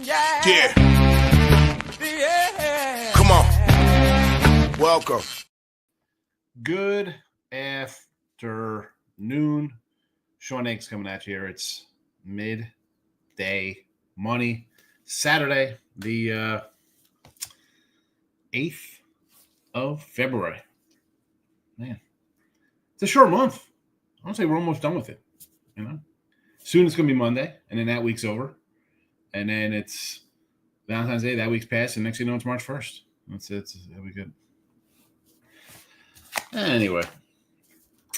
Yeah. Come on. Welcome. Good afternoon. Sean Higgs coming at you here. It's midday money. Saturday, the 8th of February. Man, it's a short month. I want to say we're almost done with it. You know, soon it's going to be Monday, and then that week's over. And then it's Valentine's Day. That week's passed, and next thing you know, it's March 1st. That'll be good. Anyway,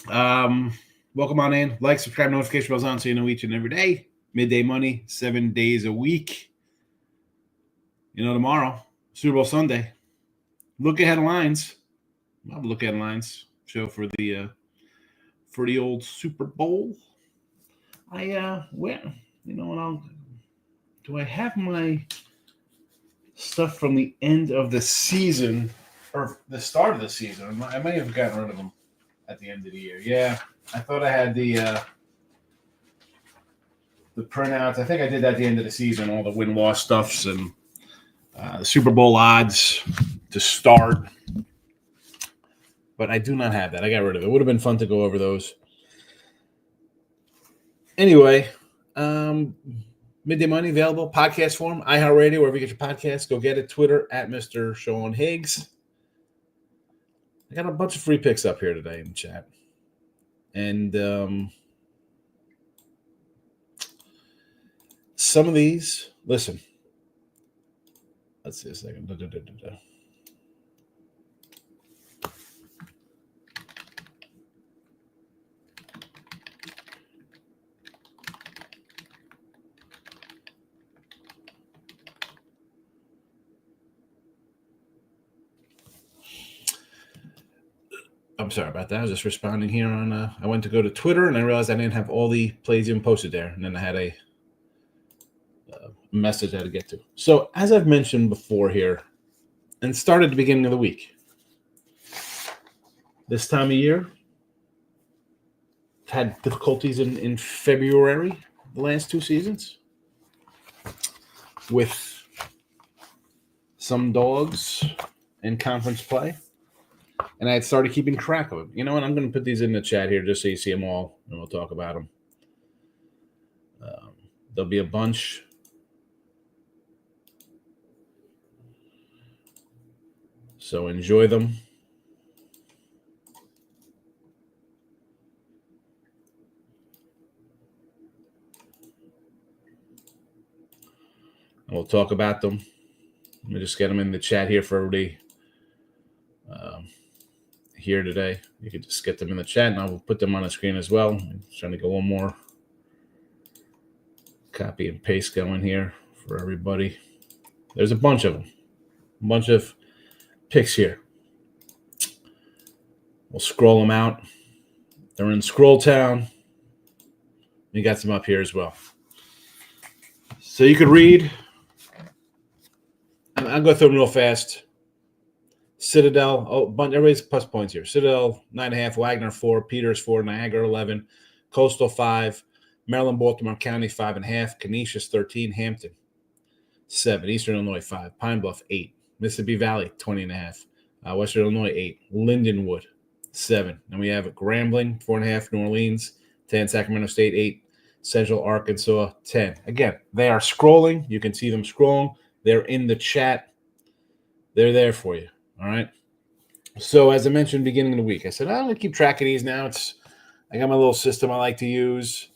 welcome on in. Like, subscribe, notification bells on so you know each and every day. Midday money, 7 days a week. You know, tomorrow, Super Bowl Sunday. Look ahead lines. I'll have a look ahead lines show for the old Super Bowl. Do I have my stuff from the end of the season or the start of the season? I may have gotten rid of them at the end of the year. Yeah, I thought I had the printouts. I think I did that at the end of the season, all the win-loss stuffs and the Super Bowl odds to start. But I do not have that. I got rid of it. It would have been fun to go over those. Anyway, Midday Money available, podcast form, iHeartRadio, wherever you get your podcasts. Go get it. Twitter at Mr. Sean Higgs. I got a bunch of free picks up here today in the chat. And some of these, listen. Let's see a second. I'm sorry about that. I was just responding here on. I went to go to Twitter and I realized I didn't have all the plays even posted there, and then I had a message I had to get to. So, as I've mentioned before here, and started at the beginning of the week, this time of year, had difficulties in February, the last two seasons, with some dogs in conference play. And I had started keeping track of them. You know what? I'm going to put these in the chat here just so you see them all, and we'll talk about them. There'll be a bunch. So enjoy them. And we'll talk about them. Let me just get them in the chat here for everybody. Here today, you can just get them in the chat, and I'll put them on the screen as well. I'm trying to get one more copy and paste going here for everybody. There's a bunch of them, a bunch of picks here. We'll scroll them out. They're in Scroll Town. We got some up here as well, so you could read. I'll go through them real fast. Citadel, everybody's plus points here. Citadel, 9.5, Wagner, 4, Peters, 4, Niagara, 11, Coastal, 5, Maryland, Baltimore County, 5.5, Canisius, 13, Hampton, 7, Eastern Illinois, 5, Pine Bluff, 8, Mississippi Valley, 20.5, Western Illinois, 8, Lindenwood, 7. And we have Grambling, 4.5, New Orleans, 10, Sacramento State, 8, Central Arkansas, 10. Again, they are scrolling. You can see them scrolling. They're in the chat. They're there for you. All right. So as I mentioned beginning of the week, I said, I'm going to keep track of these now. I got my little system I like to use.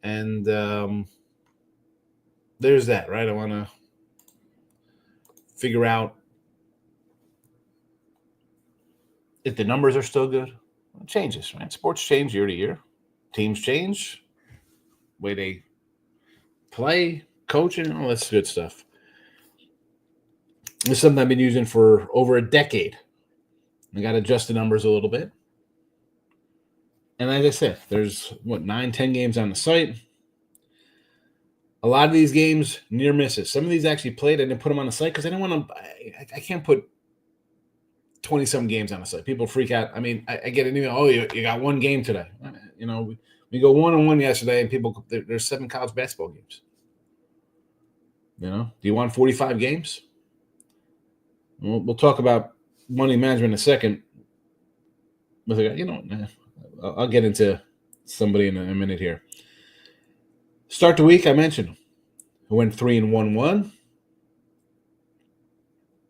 And there's that, right? I want to figure out if the numbers are still good. It changes, right? Sports change year to year. Teams change. Way they play, coaching, all that's good stuff. This is something I've been using for over a decade. I got to adjust the numbers a little bit. And like I said, there's, 9, 10 games on the site. A lot of these games, near misses. Some of these actually played. I didn't put them on the site because I didn't want to – I can't put 20-some games on the site. People freak out. I mean, I get an email, oh, you got one game today. You know, we go 1-1 yesterday, and there's 7 college basketball games. Do you want 45 games? We'll talk about money management in a second. I'll get into somebody in a minute here. Start the week, I mentioned. I went 3-1-1.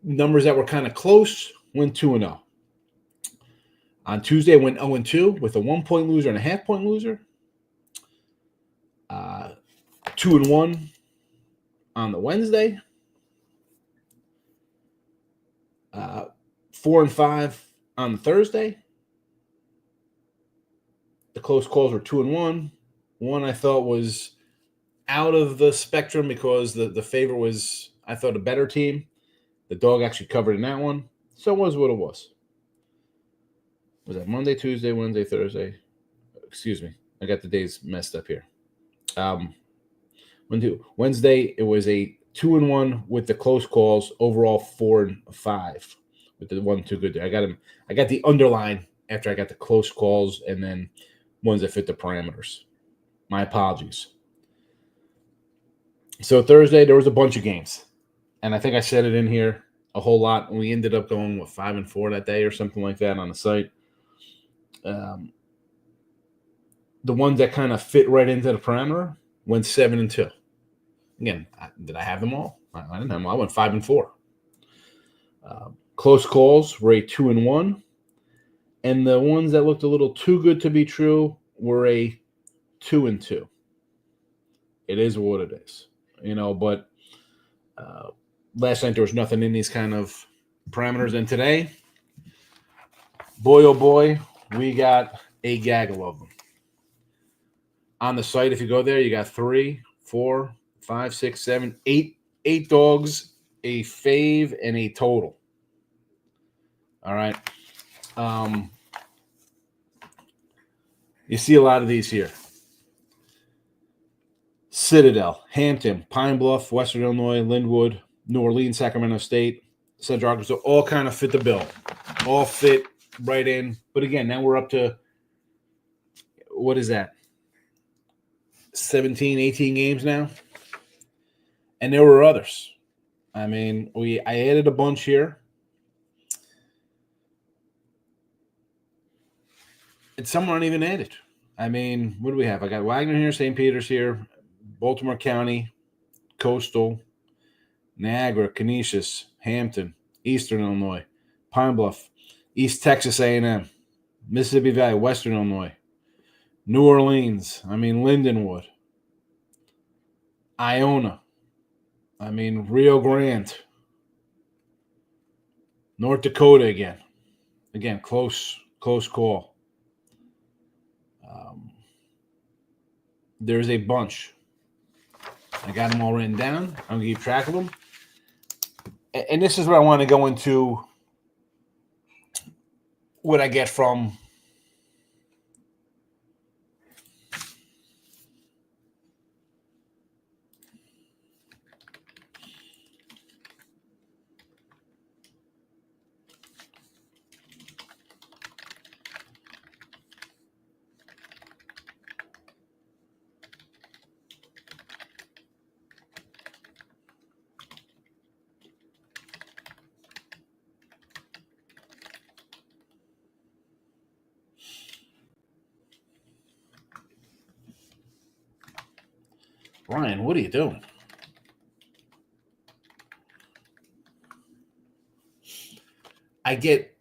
Numbers that were kind of close, went 2-0. On Tuesday, I went 0-2 with a 1-point loser and a half-point loser. 2-1 on the Wednesday. 4-5 on the Thursday. The close calls were 2-1. One I thought was out of the spectrum because the favorite was, I thought, a better team. The dog actually covered in that one. So it was what it was. Was that Monday, Tuesday, Wednesday, Thursday? Excuse me. I got the days messed up here. Wednesday, it was a 2-1 with the close calls. Overall, 4-5 with the 1-2 good there. I got the underline after I got the close calls and then ones that fit the parameters. My apologies. So Thursday, there was a bunch of games. And I think I said it in here a whole lot. We ended up going, 5-4 that day or something like that on the site. The ones that kind of fit right into the parameter went 7-2. Again, did I have them all? I didn't have them all. I went 5-4. Close calls were a 2-1. And the ones that looked a little too good to be true were a 2-2. It is what it is. But last night there was nothing in these kind of parameters. And today, boy, oh boy, we got a gaggle of them. On the site, if you go there, you got 3, 4, 5, 6, 7, 8 dogs, a fave, and a total. All right. You see a lot of these here. Citadel, Hampton, Pine Bluff, Western Illinois, Linwood, New Orleans, Sacramento State, Central Arkansas, all kind of fit the bill. All fit right in. But again, now we're up to, what is that? 17, 18 games now. And there were others. I added a bunch here. And some aren't even added. What do we have? I got Wagner here, St. Peter's here, Baltimore County, Coastal, Niagara, Canisius, Hampton, Eastern Illinois, Pine Bluff, East Texas A&M, Mississippi Valley, Western Illinois, New Orleans, Lindenwood, Iona, Rio Grande, North Dakota again. Again, close call. There's a bunch. I got them all written down. I'm going to keep track of them. And this is where I want to go into what I get from Ryan. What are you doing? I get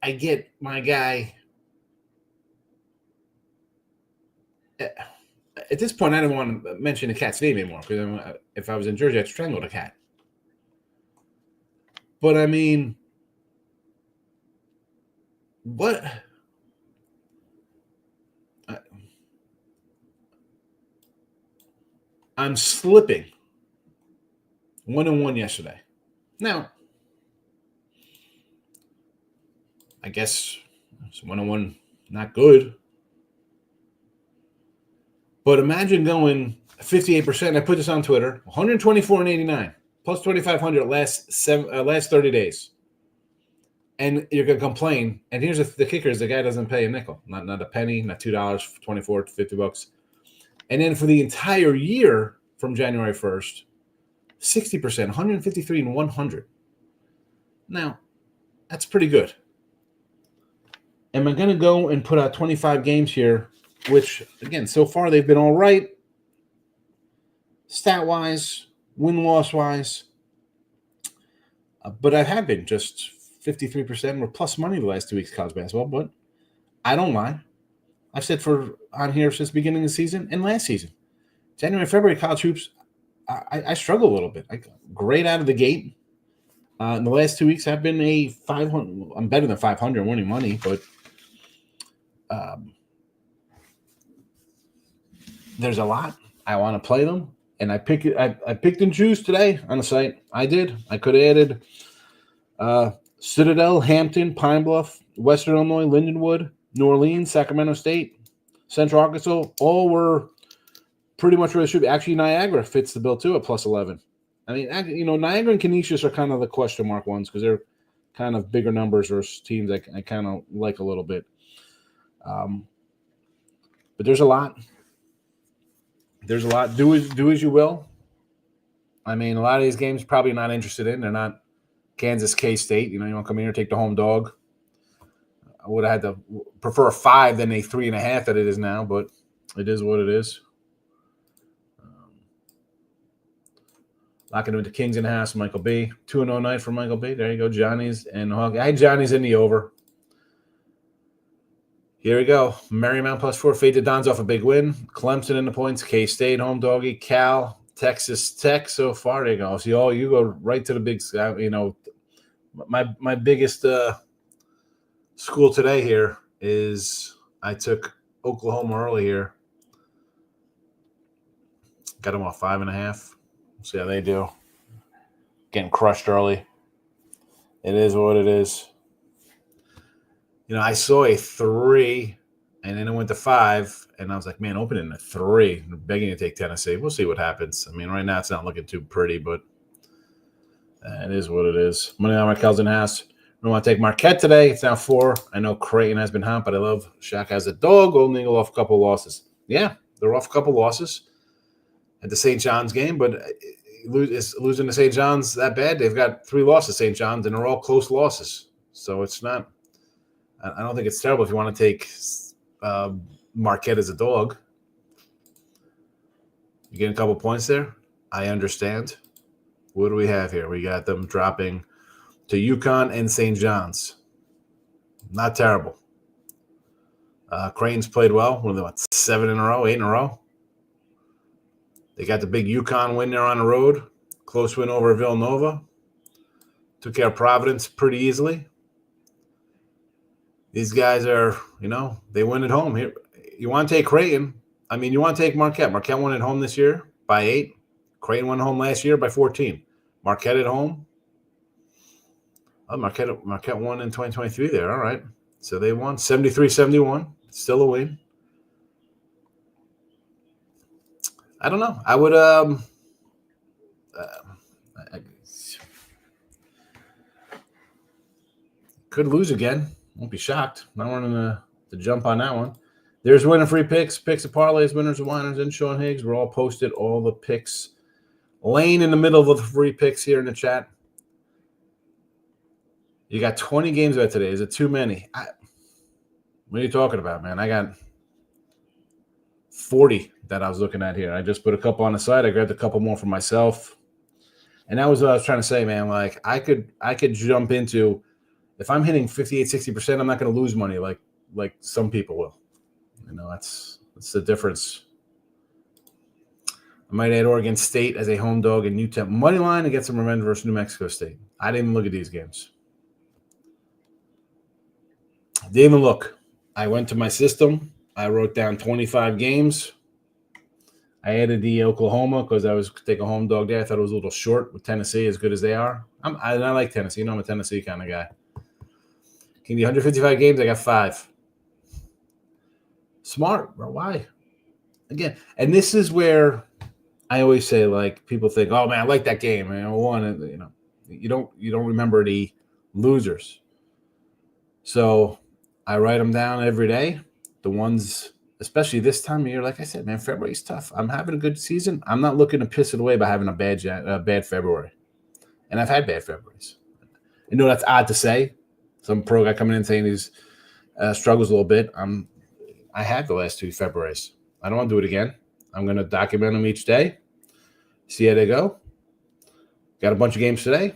my guy. At this point, I don't want to mention the cat's name anymore because if I was in Jersey, I'd strangle the cat. But what? I'm slipping 1-1 yesterday. Now, I guess it's 1-1, not good. But imagine going 58%. I put this on Twitter, 124-89, plus 2,500 last 30 days. And you're going to complain. And here's the kicker is the guy doesn't pay a nickel, not a penny, not $2, 24 to $50. And then for the entire year from January 1st, 60%, 153 and 100. Now, that's pretty good. Am I going to go and put out 25 games here, which, again, so far they've been all right, stat-wise, win-loss-wise, but I have been just 53% or plus money the last 2 weeks of college basketball, but I don't mind. I've said on here since the beginning of the season and last season. January and February college hoops, I struggle a little bit. Great out of the gate. In the last 2 weeks, I've been a 500. I'm better than 500 winning money, but there's a lot. I want to play them, and I picked and choose today on the site. I did. I could have added Citadel, Hampton, Pine Bluff, Western Illinois, Lindenwood, New Orleans, Sacramento State, Central Arkansas. All were pretty much where they should be. Actually, Niagara fits the bill too at plus 11. I mean, Niagara and Canisius are kind of the question mark ones because they're kind of bigger numbers versus teams I kind of like a little bit. But there's a lot. There's a lot. Do as you will. I mean, a lot of these games probably not interested in. They're not Kansas, K-State. You want to come in here and take the home dog. I would have had to prefer a 5 than a 3.5 that it is now, but it is what it is. Locking into Kings in the house, Michael B. 2-0 night for Michael B. There you go, Johnny's and Hawk. I had Johnny's in the over. Here we go. Marymount plus 4. Fade to Don's off a big win. Clemson in the points. K-State home doggy. Cal, Texas Tech so far. There you go. So you go right to the big. My biggest school today here is I took Oklahoma early here. Got them off 5.5. See how they do. Getting crushed early. It is what it is. I saw a 3, and then it went to 5, and I was like, man, opening a 3. I'm begging to take Tennessee. We'll see what happens. I mean, right now it's not looking too pretty, but it is what it is. Money on Markel's in the house. We want to take Marquette today. It's now 4. I know Creighton has been hot, but I love Shaq as a dog. Golden Eagle off a couple of losses. Yeah, they're off a couple of losses at the St. John's game, but is losing to St. John's that bad? They've got 3 losses, St. John's, and they're all close losses. So it's not – I don't think it's terrible if you want to take Marquette as a dog. You get a couple points there. I understand. What do we have here? We got them dropping to UConn and St. John's. Not terrible. Creighton's played well. What are they, 7 in a row, 8 in a row? They got the big UConn win there on the road. Close win over Villanova. Took care of Providence pretty easily. These guys are, they win at home. Here, you want to take Creighton. I mean, you want to take Marquette. Marquette won at home this year by 8. Creighton won at home last year by 14. Marquette at home. Oh, Marquette won in 2023 there. All right. So they won 73-71. Still a win. I don't know. I would could lose again. Won't be shocked. Not wanting to jump on that one. There's winner free picks, picks of parlays, winners of whiners, and Sean Higgs. We're all posted, all the picks. Lane in the middle of the free picks here in the chat. You got 20 games about today. Is it too many? What are you talking about, man? I got 40 that I was looking at here. I just put a couple on the side. I grabbed a couple more for myself. And that was what I was trying to say, man. Like I could jump into, if I'm hitting 58, 60%, I'm not going to lose money like some people will. That's the difference. I might add Oregon State as a home dog and UTEP money line against some revenge versus New Mexico State. I didn't even look at these games. Didn't even look. I went to my system. I wrote down 25 games. I added the Oklahoma because I was taking a home dog there. I thought it was a little short with Tennessee, as good as they are. I like Tennessee. I'm a Tennessee kind of guy. Can you 155 games? I got 5. Smart, bro. Why? Again, and this is where I always say, like, people think, oh man, I like that game. I won. You don't remember the losers. So I write them down every day. The ones especially this time of year, like I said, man, February's tough. I'm having a good season. I'm not looking to piss it away by having a bad February. And I've had bad Februaries. I know that's odd to say. Some pro guy coming in saying he's struggles a little bit. I had the last 2 Februarys. I don't want to do it again. I'm going to document them each day, see how they go. Got a bunch of games today.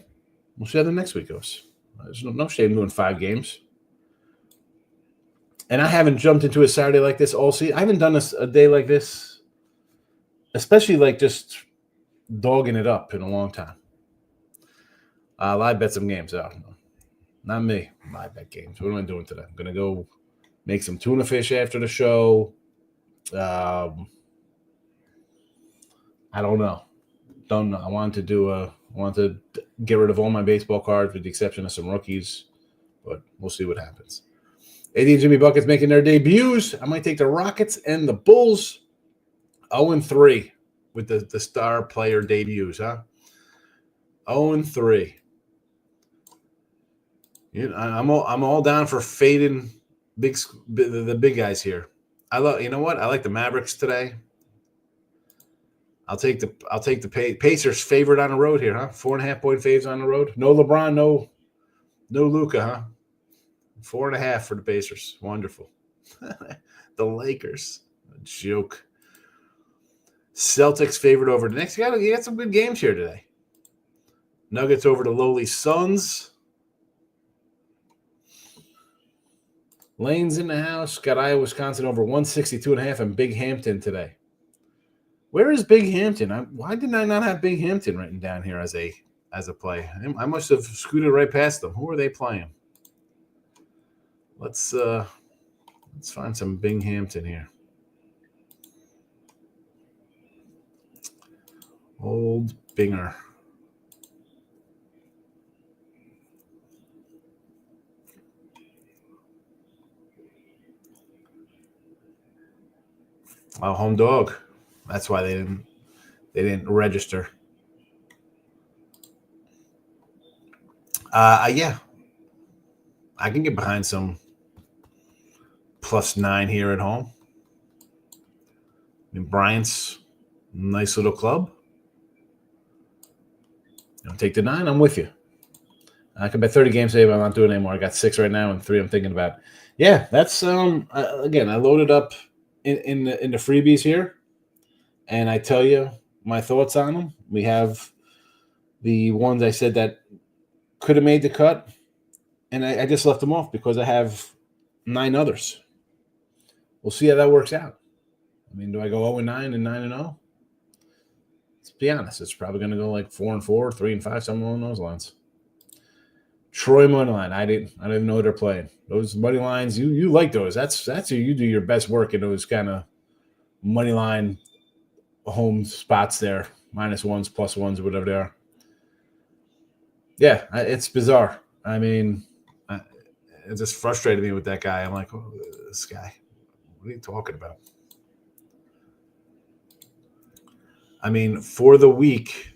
We'll see how the next week goes. There's no shame doing 5 games. And I haven't jumped into a Saturday like this all season. I haven't done a day like this, especially like just dogging it up in a long time. Live bet some games out. Not me. Live bet games. What am I doing today? I'm going to go make some tuna fish after the show. I don't know. I wanted to get rid of all my baseball cards with the exception of some rookies, but we'll see what happens. AD and Jimmy Buckets making their debuts. I might take the Rockets and the Bulls. 0-3 with the star player debuts, huh? 0-3. You know, I'm all down for fading the big guys here. You know what? I like the Mavericks today. I'll take the Pacers favored on the road here, huh? 4.5-point faves on the road. No LeBron, no Luka, huh? 4.5 for the Pacers. Wonderful. The Lakers, a joke. Celtics favored over the Knicks. You got some good games here today. Nuggets over the lowly Suns. Lane's in the house. Got Iowa, Wisconsin over 162.5 and Big Hampton today. Where is Big Hampton? Why did I not have Big Hampton written down here as a play? I must have scooted right past them. Who are they playing? Let's find some Binghamton here. Old Binger. Oh, home dog. That's why they didn't register. Yeah. I can get behind some +9 here at home. I mean, Bryant's nice little club. I'll take the 9. I'm with you. I can bet 30 games today, but I'm not doing it anymore. I got 6 right now and 3 I'm thinking about. Yeah, that's again, I loaded up in the freebies here, and I tell you my thoughts on them. We have the ones I said that could have made the cut, and I just left them off because I have 9 others. We'll see how that works out. I mean, do I go 0-9 and 9-0? Let's be honest. It's probably going to go like 4-4, 3-5, something along those lines. Troy money line. I don't even know what they're playing. Those money lines, you like those. That's who you do your best work in, those kind of money line home spots there. -1s, +1s, or whatever they are. Yeah, it's bizarre. I mean, it just frustrated me with that guy. I'm like, oh, this guy. What are you talking about? I mean, for the week,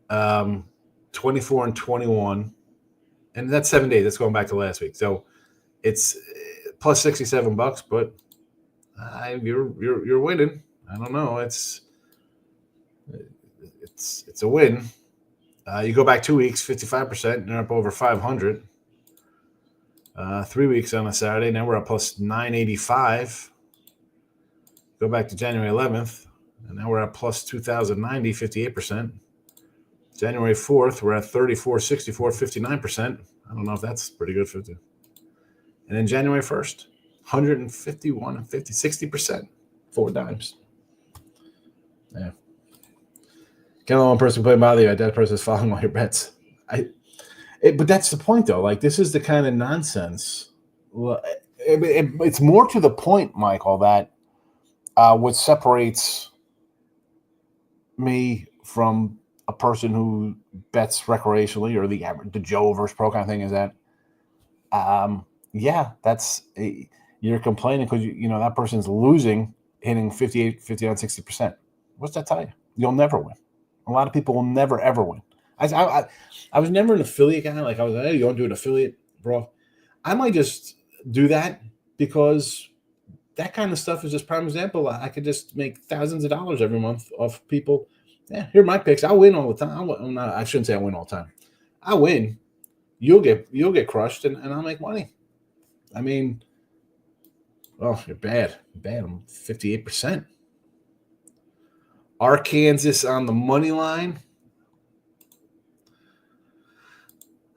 24-21, and that's 7 days. That's going back to last week. So it's plus $67, but you're winning. I don't know. It's a win. You go back 2 weeks, 55%, and you're up over 500. 3 weeks on a Saturday. Now we're at plus 985. Go back to January 11th, and now we're at plus 2,090, 58%. January 4th, we're at 3464, 59%. I don't know if that's pretty good for you. And then January 1st, 151 and 50, 60%. 4 dimes. Yeah. Can't let one person play bother you. That person is following all your bets. But that's the point, though. Like, this is the kind of nonsense. Well, it's more to the point, Michael, that what separates me from a person who bets recreationally or the Joe versus pro kind of thing is that, you're complaining because you know that person's losing, hitting 58, 59, 60%. What's that tell you? You'll never win. A lot of people will never, ever win. I was never an affiliate guy. Like, I was like, hey, you want to do an affiliate, bro? I might just do that because that kind of stuff is just prime example. I could just make thousands of dollars every month off people. Yeah, here are my picks. I'll win all the time. I shouldn't say I win all the time. I win. You'll get crushed, and I'll make money. I mean, oh, you're bad. I'm 58%. Arkansas on the money line.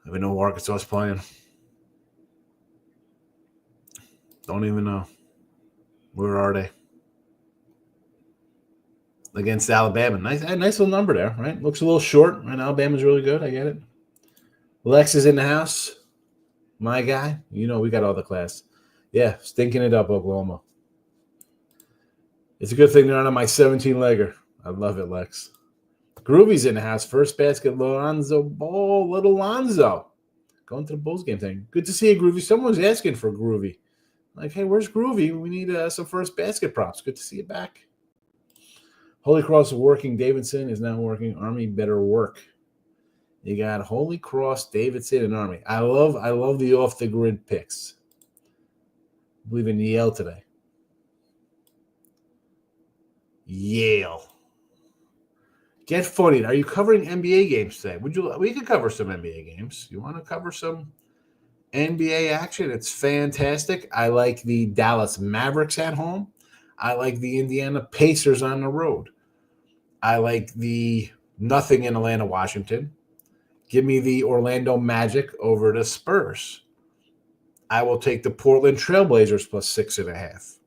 I know who Arkansas is playing. Don't even know. Where are they? Against Alabama. Nice little number there, right? Looks a little short. Right? Alabama's really good. I get it. Lex is in the house. My guy. You know we got all the class. Yeah, stinking it up, Oklahoma. It's a good thing they're not on my 17-legger. I love it, Lex. Groovy's in the house. First basket, Lonzo Ball. Little Lonzo. Going to the Bulls game thing. Good to see you, Groovy. Someone's asking for Groovy. Like, hey, where's Groovy? We need some first basket props. Good to see you back. Holy Cross is working. Davidson is now working. Army better work. You got Holy Cross, Davidson, and Army. I love the off-the-grid picks. I believe in Yale today. Yale. Get funny. Are you covering NBA games today? We could cover some NBA games. You want to cover some NBA action? It's fantastic. I like the Dallas Mavericks at home. I like the Indiana Pacers on the road. I like the nothing in Atlanta, Washington. Give me the Orlando Magic over the Spurs. I will take the Portland Trailblazers plus 6.5.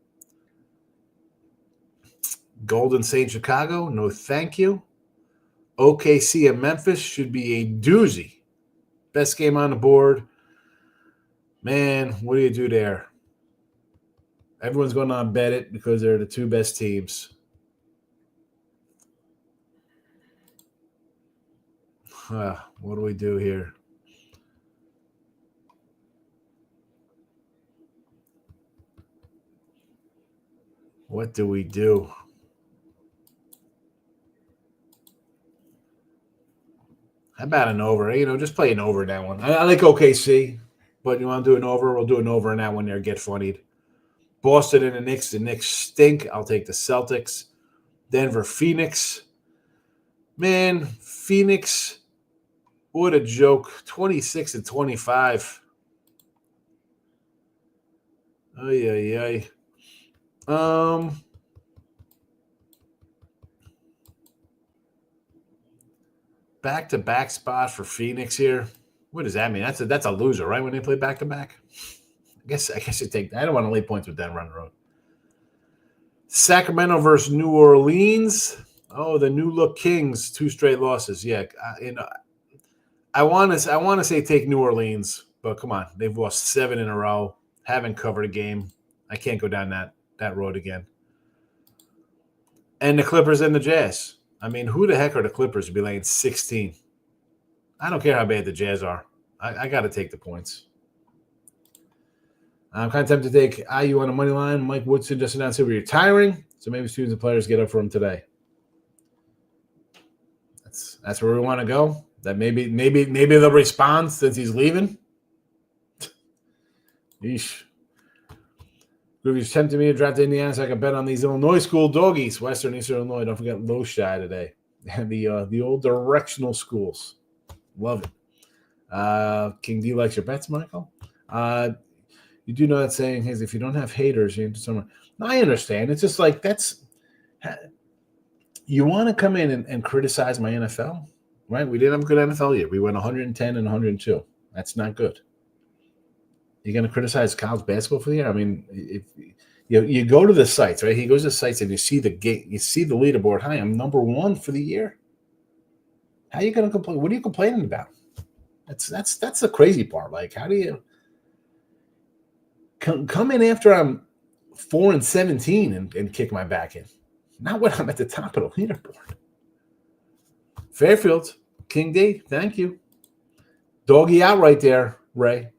Golden State, Chicago, no thank you. OKC and Memphis should be a doozy. Best game on the board. Man, what do you do there? Everyone's going to bet it because they're the two best teams. What do we do here? What do we do? How about an over? Just play an over in that one. I like OKC, but you want to do an over? We'll do an over in that one there. Get funnied. Boston and the Knicks. The Knicks stink. I'll take the Celtics. Denver, Phoenix. Man, Phoenix. What a joke. 26-25. Ay. Back-to-back spot for Phoenix here. What does that mean? That's a loser, right? When they play back-to-back? I guess you take that. I don't want to lay points with Denver on the road. Sacramento versus New Orleans. Oh, the new look Kings, 2 straight losses. Yeah, I want to say take New Orleans, but come on, they've lost 7 in a row. Haven't covered a game. I can't go down that road again. And the Clippers and the Jazz. I mean, who the heck are the Clippers to be laying 16? I don't care how bad the Jazz are. I got to take the points. I'm kind of tempted to take IU on the money line. Mike Woodson just announced he'll be retiring, so maybe students and players get up for him today. That's where we want to go. That maybe they'll respond since he's leaving. Yeesh. Groovy's tempted me to draft Indiana so I can bet on these Illinois school doggies, Western, Eastern Illinois. Don't forget Loshi today. And the old directional schools. Love it. King D likes your bets, Michael. You do know that saying is if you don't have haters, you into someone. I understand. It's just like you want to come in and criticize my NFL, right? We didn't have a good NFL year. We went 110 and 102. That's not good. You're going to criticize college basketball for the year? I mean, if you go to the sites, right? He goes to the sites and you see the game, you see the leaderboard. Hi, I'm number 1 for the year. How are you going to complain? What are you complaining about? That's the crazy part. Like, how do you come in after I'm 4-17 and kick my back in? Not when I'm at the top of the leaderboard. Fairfield, King D, thank you. Doggy out right there, Ray.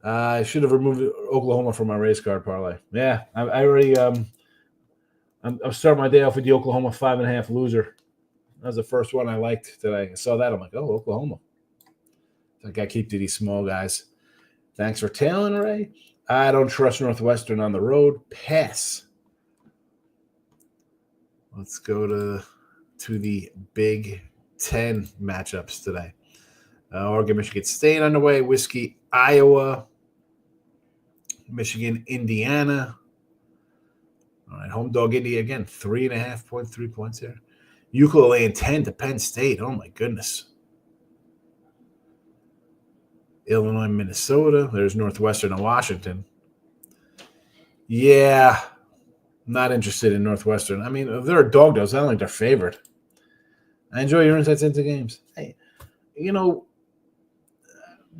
I should have removed Oklahoma from my race card parlay. Yeah, I already. I'm starting my day off with the Oklahoma 5.5 loser. That was the first one I liked today. I saw that. I'm like, oh, Oklahoma. I got to keep to these small guys. Thanks for tailing, Ray. I don't trust Northwestern on the road. Pass. Let's go to the Big Ten matchups today. Oregon, Michigan State underway. Whiskey, Iowa. Michigan, Indiana. All right, home dog Indy again. 3.5 points here. UCLA laying 10 to Penn State. Oh my goodness. Illinois, Minnesota. There's Northwestern and Washington. Yeah, not interested in Northwestern. I mean, if they're a dog, though, I don't think they're favored. I enjoy your insights into games. Hey,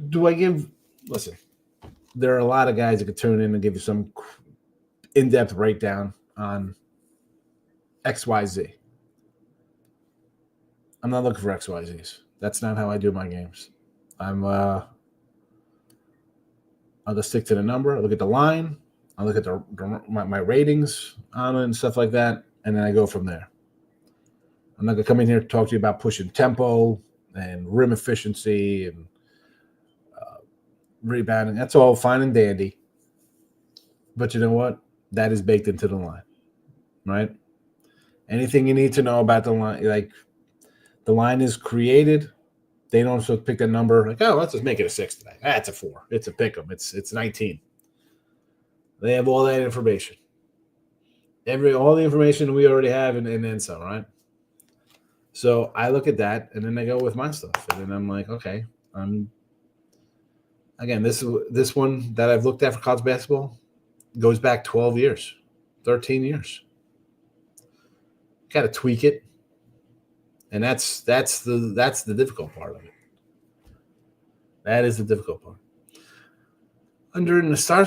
do I give – listen, there are a lot of guys that could tune in and give you some in-depth breakdown on XYZ. I'm not looking for XYZs. That's not how I do my games. I'll just stick to the number. I look at the line. I look at my ratings on it and stuff like that, and then I go from there. I'm not going to come in here to talk to you about pushing tempo and rim efficiency and rebounding. That's all fine and dandy. But you know what? That is baked into the line, right? Anything you need to know about the line, like the line is created. They don't just pick that number like, oh, let's just make it a 6 today. It's a 4. It's a pick 'em. It's 19. They have all that information. All the information we already have and then some, right? So I look at that and then I go with my stuff. And then I'm like, okay, again, this one that I've looked at for college basketball goes back 12 years, 13 years. Got to tweak it. And that's the difficult part of it. That is the difficult part. Under in the Star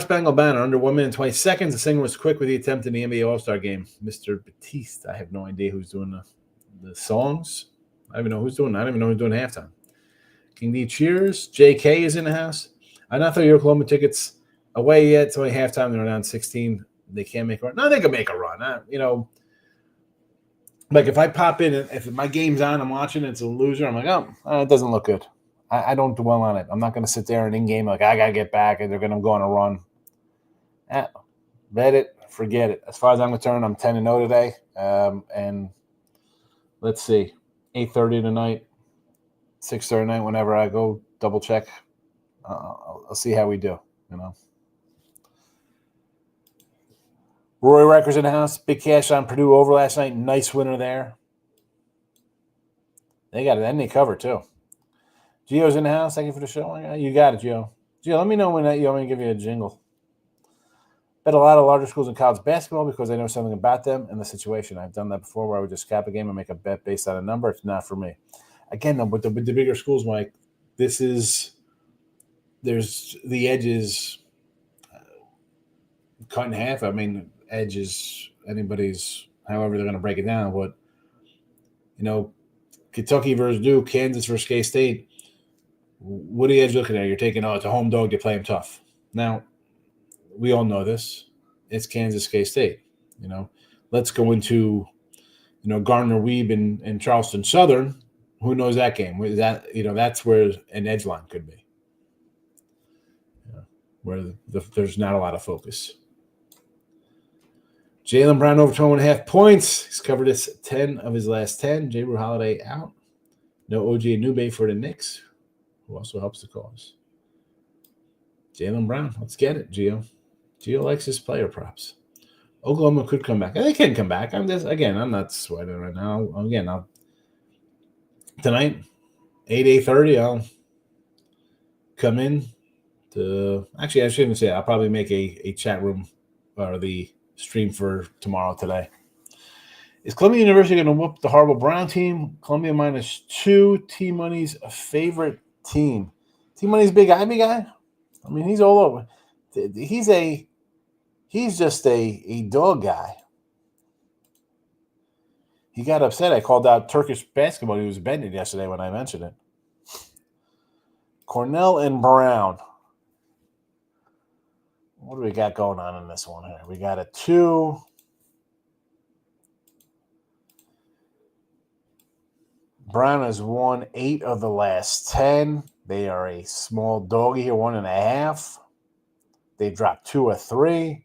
Spangled Banner, under 1 minute and 20 seconds, the singer was quick with the attempt in the NBA All-Star game. Mr. Batiste. I have no idea who's doing the songs. I don't even know who's doing halftime. King D cheers. JK is in the house. I not throw your Oklahoma tickets away yet. It's only halftime. They're down 16. They can't make a run. No, they can make a run. Like if I pop in, if my game's on, I'm watching, it's a loser. I'm like, oh, it doesn't look good. I don't dwell on it. I'm not going to sit there and in-game like, I got to get back, and they're going to go on a run. Bet it. Forget it. As far as I'm concerned, I'm 10-0 today. And let's see, 8:30 tonight, 6:30 tonight, whenever I go double-check, I'll see how we do, Rory Rikers in the house. Big cash on Purdue over last night. Nice winner there. They got it. And they cover, too. Gio's in the house. Thank you for the show. You got it, Gio. Gio, let me know when you want me to give you a jingle. Bet a lot of larger schools in college basketball because I know something about them and the situation. I've done that before where I would just cap a game and make a bet based on a number. It's not for me. Again, though, with the bigger schools, Mike, there's the edges cut in half. I mean, edge is anybody's, however they're going to break it down. But, Kentucky versus Duke, Kansas versus K-State, what are you looking at? You're taking, it's a home dog, you play them tough. Now, we all know this. It's Kansas, K-State. Let's go into, Gardner-Webb and Charleston Southern. Who knows that game? That's where an edge line could be. Where there's not a lot of focus. Jaylen Brown over 12.5 points. He's covered 10 of his last 10. J. Rue Holiday out. No OG Anube for the Knicks, who also helps the cause. Jaylen Brown. Let's get it, Gio. Gio likes his player props. Oklahoma could come back. They can come back. I'm not sweating right now. Tonight, 8:30, I'll come in to – actually, I shouldn't even say it. I'll probably make a chat room or the stream for tomorrow today. Is Columbia University going to whoop the horrible Brown team? Columbia -2. T-Money's favorite team. T-Money's big Ivy guy? I mean, he's all over. He's just a dog guy. He got upset. I called out Turkish basketball. He was betting it yesterday when I mentioned it. Cornell and Brown. What do we got going on in this one here? We got a 2. Brown has won 8 of the last 10. They are a small doggy here, 1.5. They dropped 2 of 3,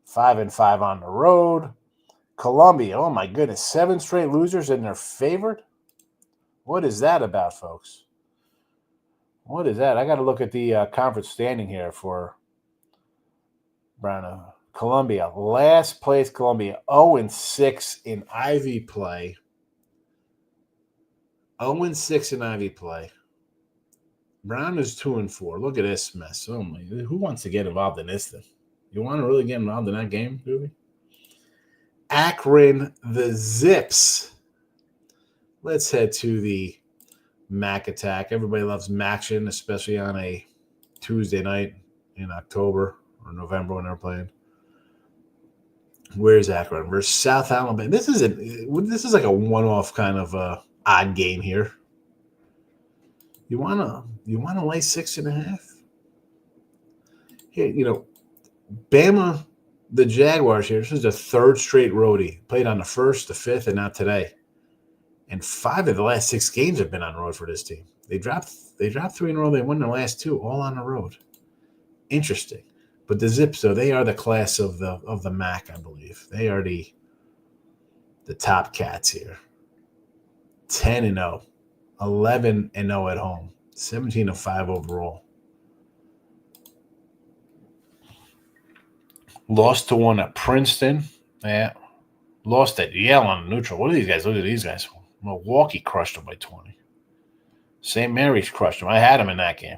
5-5 on the road. Columbia, oh my goodness, 7 straight losers and they're favored? What is that about, folks? What is that? I got to look at the conference standing here for Brown. Columbia, last place Columbia, 0-6 in Ivy play. 0-6 in Ivy play. Brown is 2-4. Look at this mess. Oh my! Who wants to get involved in this thing? You want to really get involved in that game, Ruby? Akron, the Zips. Let's head to the Mac Attack. Everybody loves Maction, especially on a Tuesday night in October or November when they're playing. Where's Akron? Versus South Alabama. This is like a one-off kind of odd game here. You wanna lay 6.5? Here, Bama, the Jaguars here. This is the third straight roadie. Played on the 1st, the 5th, and now today. And 5 of the last 6 games have been on the road for this team. They dropped 3 in a row. They won the last 2, all on the road. Interesting. But the Zips, though, they are the class of the MAC, I believe. They are the top cats here. 10-0, 11-0 at home, 17-5 overall. Lost to 1 at Princeton. Yeah. Lost at Yale on neutral. What are these guys? Look at these guys. Milwaukee crushed them by 20. St. Mary's crushed them. I had them in that game.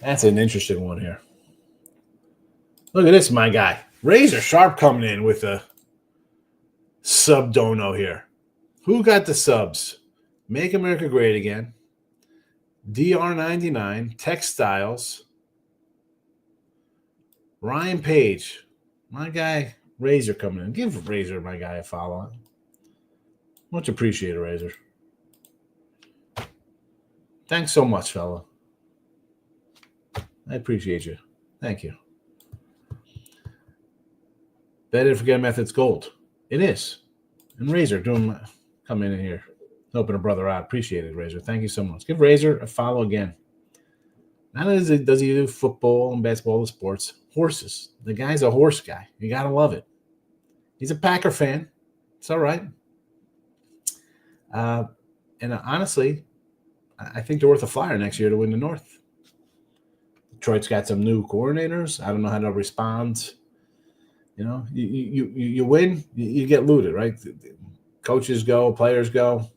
That's an interesting one here. Look at this, my guy. Razor Sharp coming in with a sub dono here. Who got the subs? Make America Great Again. DR99. Textiles. Ryan Page. My guy, Razor coming in. Give Razor, my guy, a follow. Much appreciated, Razor. Thanks so much, fella. I appreciate you. Thank you. Better Forget Methods Gold. It is. And Razor coming in here, helping a brother out. Appreciate it, Razor. Thank you so much. Give Razor a follow again. Not only does he do football and basketball and sports, horses. The guy's a horse guy. You got to love it. He's a Packer fan. It's all right. And honestly, I think they're worth a flyer next year to win the North. Detroit's got some new coordinators. I don't know how to respond. You win, you get looted, right? Coaches go, players go.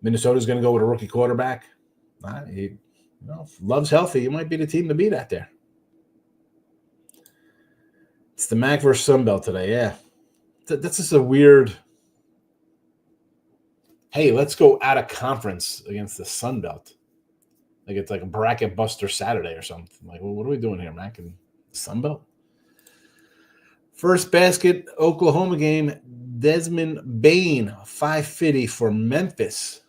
Minnesota's going to go with a rookie quarterback. If Love's healthy, you might be the team to beat out there. It's the MAC versus Sunbelt today, yeah. That's just a weird. Hey, let's go out of conference against the Sunbelt. Like it's like a bracket buster Saturday or something. Like, well, what are we doing here, Mac and Sunbelt? First basket, Oklahoma game. Desmond Bain, 550 for Memphis.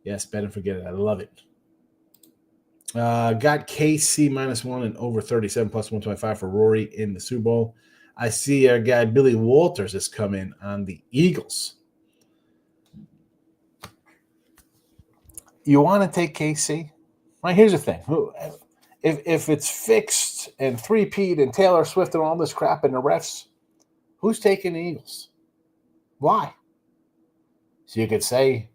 Yes, better forget it. I love it. Got KC -1 and over 37 plus 125 for Rory in the Super Bowl. I see our guy Billy Walters has come in on the Eagles. You want to take KC? Right, here's the thing. If it's fixed and 3-peat and Taylor Swift and all this crap and the refs, who's taking the Eagles? Why? So you could say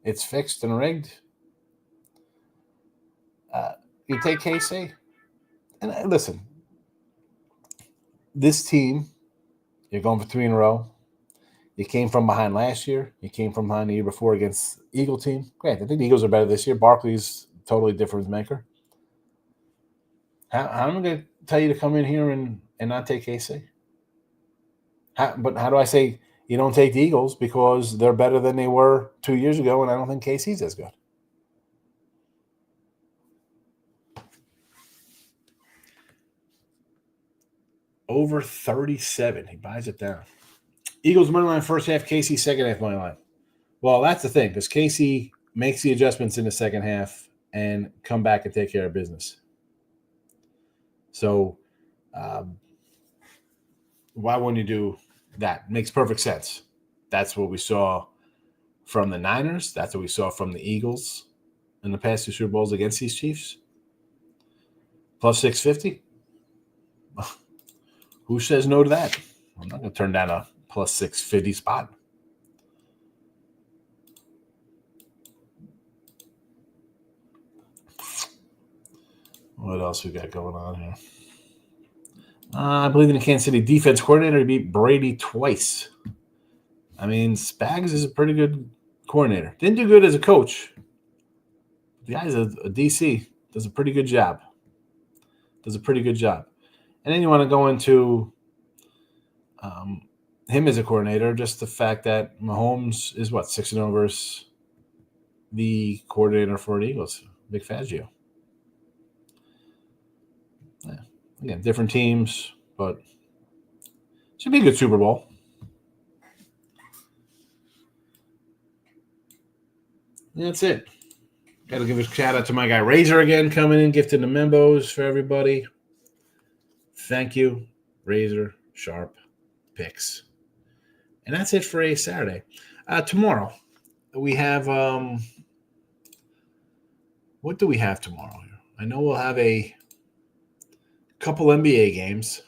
it's fixed and rigged. You take KC. And listen, this team, you're going for 3 in a row. You came from behind last year. You came from behind the year before against the Eagle team. Great. I think the Eagles are better this year. Barkley's totally difference maker. How am I going to tell you to come in here and not take KC? But how do I say you don't take the Eagles because they're better than they were 2 years ago, and I don't think KC's as good? Over 37. He buys it down. Eagles money line first half, KC second half money line. Well, that's the thing, because KC makes the adjustments in the second half and come back and take care of business. So why wouldn't you do that? Makes perfect sense. That's what we saw from the Niners. That's what we saw from the Eagles in the past 2 Super Bowls against these Chiefs. Plus 650. Who says no to that? I'm not going to turn down a plus 650 spot. What else we got going on here? I believe in the Kansas City defense coordinator. He beat Brady twice. I mean, Spags is a pretty good coordinator. Didn't do good as a coach. The guy's a DC. Does a pretty good job. And then you want to go into him as a coordinator, just the fact that Mahomes is 6-0 versus the coordinator for the Eagles, Vic Fangio. Yeah. Again, different teams, but should be a good Super Bowl. And that's it. Got to give a shout out to my guy Razor again, coming in, gifting the membos for everybody. Thank you, Razor Sharp Picks. And that's it for a Saturday. Tomorrow, we have what do we have tomorrow? I know we'll have a couple NBA games.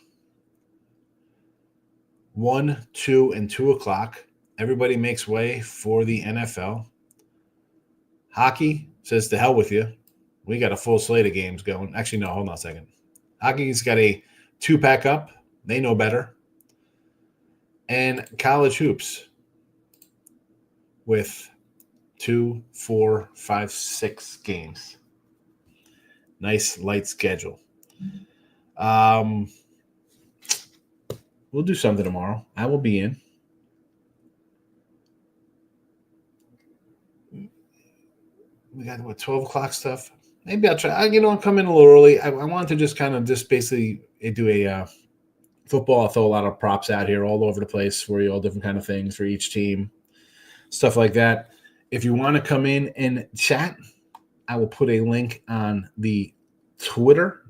1, 2, and 2 o'clock. Everybody makes way for the NFL. Hockey says to hell with you. We got a full slate of games going. Actually, no, hold on a second. Hockey's got a 2-pack up. They know better. And college hoops with 2, 4, 5, 6 games. Nice light schedule. We'll do something tomorrow. I will be in. We got 12 o'clock stuff. Maybe I'll try. I'll come in a little early. I wanted to just kind of basically do a football. I'll throw a lot of props out here all over the place for you, all different kind of things for each team, stuff like that. If you want to come in and chat, I will put a link on the Twitter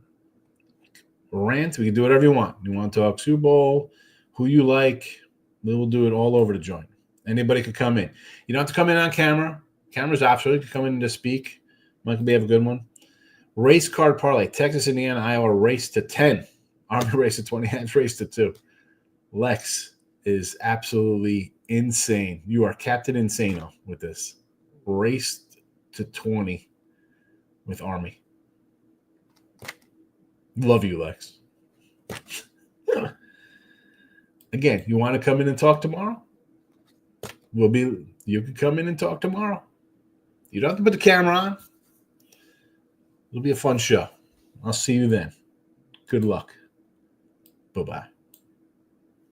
rant. We can do whatever you want. You want to talk Super Bowl, who you like, we will do it all over the joint. Anybody could come in. You don't have to come in on camera. Camera's optional. You can come in to speak. Might be have a good one. Race card parlay. Texas, Indiana, Iowa race to 10. Army race to 20. Hands race to 2. Lex is absolutely insane. You are Captain Insano with this. Race to 20 with Army. Love you, Lex. Again, you want to come in and talk tomorrow? You can come in and talk tomorrow. You don't have to put the camera on. It'll be a fun show. I'll see you then. Good luck. Bye-bye.